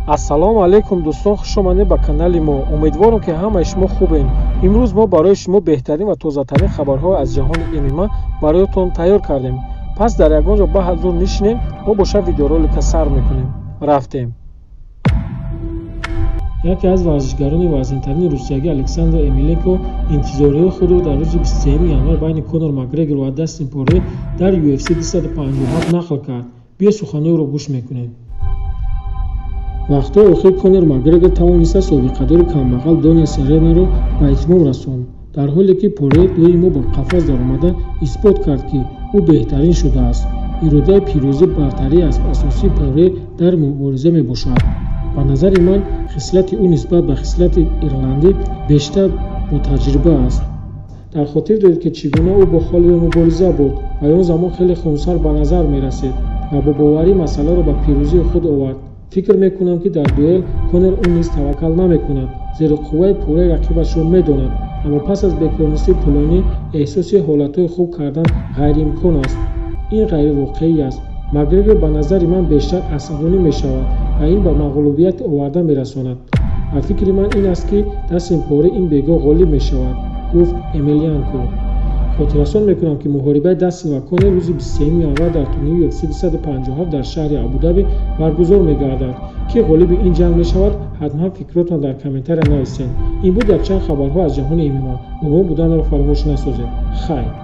ассалому алайкум дӯстон, хушомадед ба канали мо. Умедворам ки ҳамаи шумо хубен. имрӯз мо барои шумо беҳтарин ва тозатарин хабарҳо аз ҷаҳони ММА бароятон тайёр кардем. пас дар ягон ҷо баҳз зур нишинем, мо боша видеоролика сар мекунем. рафтем. яке аз варзишгарони вазнинтарини русиягӣ Александр Емеленко интизориҳои худро дар рӯзи 23 январ байни Конор Макгрегор ва Дастин Порье дар UFC 257 нақл кард. биё суханоиро гӯш мекунем. вақтҳои охир Конор Макгрегор тавониста собиқадори камбағал Дони Серроneро ба итмом расонд, дар ҳоле ки Порье доимо ба қафас даромада исбот кард ки ӯ беҳтарин шудааст. иродаи пирӯзӣ бартарӣ аз асосии Порье дар мубориза мебошад. ба назари ман хислати ӯ нисбат ба хислати ирландӣ бештар ботаҷриба аст. дар хотир доред ки чӣ гуна ӯ бо Холливей мубориза бурд ва он замон хеле хунсар ба назар мерасид ва бо боварӣ масъаларо ба пирӯзии худ овард. фикр мекунам ки дар дуэл Конор ӯ низ таваккал намекунад, зеро қувваи Порье рақибашро медонад, аммо пас аз бекорнисти тӯлонӣ эҳсоси ҳолатҳои хуб кардан ғайриимкон аст. ин ғайривоқеӣ аст. Макгрегор ба назари ман бештар асабонӣ мешавад ва ин ба мағлубият оварда мерасонад. ва фикри ман ин аст ки Дастин Порье ин бегоҳ ғолиб мешавад, гуфт Емельянко. хотиррасон мекунам ки муҳорибаи Дастин ва Конор рӯзи 23 январ дар турнири UFC 257 дар шаҳри Абу-Даби баргузор мегардад. ки ғолиби ин ҷанг мешавад? ҳатман фикротон дар комментария нависед. ин буд якчанд хабарҳо аз ҷаҳони ММА. бо мо буданро фаромӯш насозед. хайр.